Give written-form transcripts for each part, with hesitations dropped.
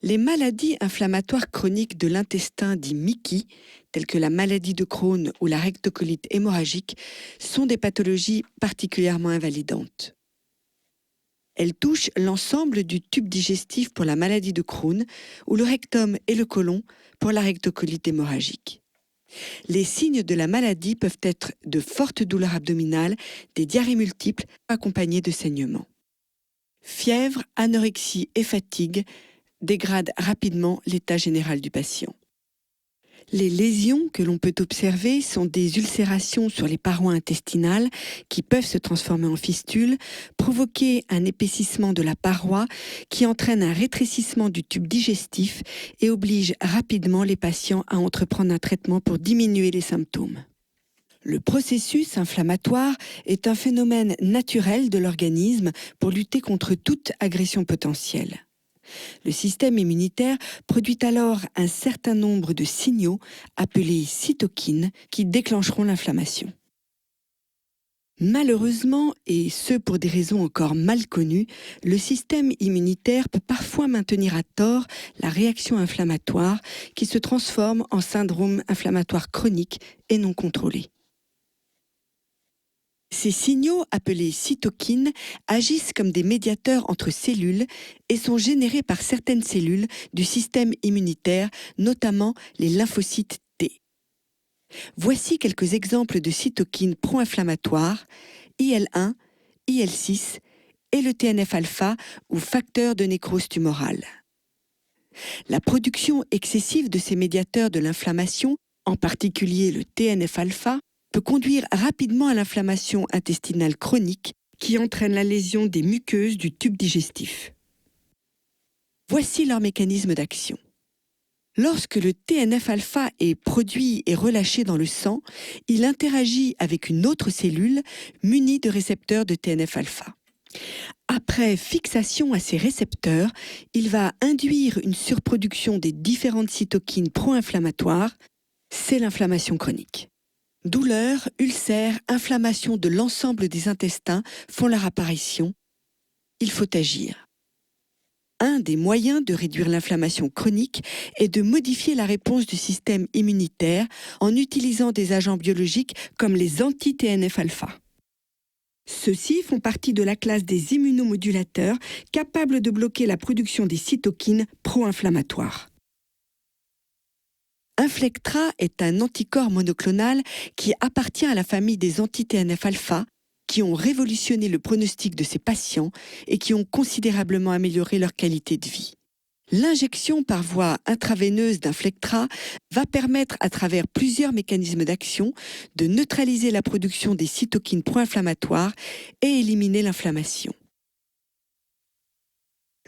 Les maladies inflammatoires chroniques de l'intestin dit MICI, telles que la maladie de Crohn ou la rectocolite hémorragique, sont des pathologies particulièrement invalidantes. Elles touchent l'ensemble du tube digestif pour la maladie de Crohn ou le rectum et le côlon pour la rectocolite hémorragique. Les signes de la maladie peuvent être de fortes douleurs abdominales, des diarrhées multiples accompagnées de saignements. Fièvre, anorexie et fatigue dégradent rapidement l'état général du patient. Les lésions que l'on peut observer sont des ulcérations sur les parois intestinales qui peuvent se transformer en fistules, provoquer un épaississement de la paroi qui entraîne un rétrécissement du tube digestif et oblige rapidement les patients à entreprendre un traitement pour diminuer les symptômes. Le processus inflammatoire est un phénomène naturel de l'organisme pour lutter contre toute agression potentielle. Le système immunitaire produit alors un certain nombre de signaux appelés cytokines qui déclencheront l'inflammation. Malheureusement, et ce pour des raisons encore mal connues, le système immunitaire peut parfois maintenir à tort la réaction inflammatoire qui se transforme en syndrome inflammatoire chronique et non contrôlé. Ces signaux, appelés cytokines, agissent comme des médiateurs entre cellules et sont générés par certaines cellules du système immunitaire, notamment les lymphocytes T. Voici quelques exemples de cytokines pro-inflammatoires, IL-1, IL-6 et le TNF-alpha ou facteur de nécrose tumorale. La production excessive de ces médiateurs de l'inflammation, en particulier le TNF-alpha, peut conduire rapidement à l'inflammation intestinale chronique qui entraîne la lésion des muqueuses du tube digestif. Voici leur mécanisme d'action. Lorsque le TNF-alpha est produit et relâché dans le sang, il interagit avec une autre cellule munie de récepteurs de TNF-alpha. Après fixation à ces récepteurs, il va induire une surproduction des différentes cytokines pro-inflammatoires. C'est l'inflammation chronique. Douleurs, ulcères, inflammation de l'ensemble des intestins font leur apparition. Il faut agir. Un des moyens de réduire l'inflammation chronique est de modifier la réponse du système immunitaire en utilisant des agents biologiques comme les anti-TNF-alpha. Ceux-ci font partie de la classe des immunomodulateurs capables de bloquer la production des cytokines pro-inflammatoires. Inflectra est un anticorps monoclonal qui appartient à la famille des anti-TNF-alpha qui ont révolutionné le pronostic de ces patients et qui ont considérablement amélioré leur qualité de vie. L'injection par voie intraveineuse d'Inflectra va permettre, à travers plusieurs mécanismes d'action, de neutraliser la production des cytokines pro-inflammatoires et éliminer l'inflammation.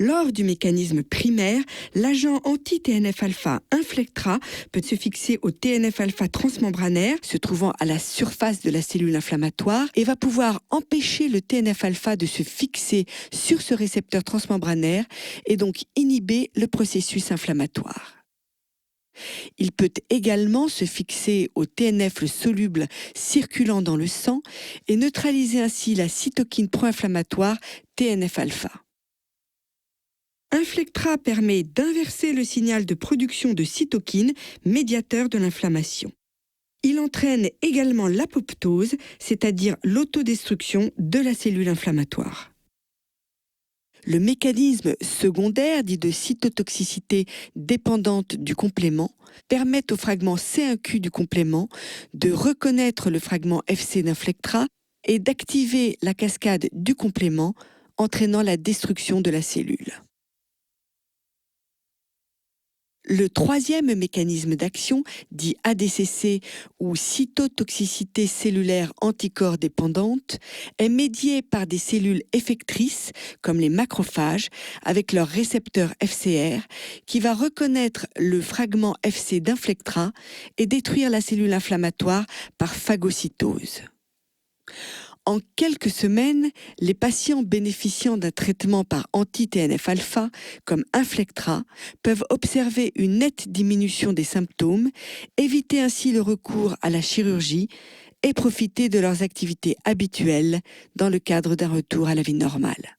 Lors du mécanisme primaire, l'agent anti-TNF-alpha Inflectra peut se fixer au TNF-alpha transmembranaire, se trouvant à la surface de la cellule inflammatoire, et va pouvoir empêcher le TNF-alpha de se fixer sur ce récepteur transmembranaire et donc inhiber le processus inflammatoire. Il peut également se fixer au TNF soluble circulant dans le sang et neutraliser ainsi la cytokine pro-inflammatoire TNF-alpha. Inflectra permet d'inverser le signal de production de cytokines, médiateurs de l'inflammation. Il entraîne également l'apoptose, c'est-à-dire l'autodestruction de la cellule inflammatoire. Le mécanisme secondaire, dit de cytotoxicité dépendante du complément, permet au fragment C1q du complément de reconnaître le fragment Fc d'Inflectra et d'activer la cascade du complément, entraînant la destruction de la cellule. Le troisième mécanisme d'action, dit ADCC ou cytotoxicité cellulaire anticorps dépendante, est médié par des cellules effectrices comme les macrophages avec leur récepteur FCR qui va reconnaître le fragment Fc d'Inflectra et détruire la cellule inflammatoire par phagocytose. En quelques semaines, les patients bénéficiant d'un traitement par anti-TNF-alpha, comme Inflectra, peuvent observer une nette diminution des symptômes, éviter ainsi le recours à la chirurgie et profiter de leurs activités habituelles dans le cadre d'un retour à la vie normale.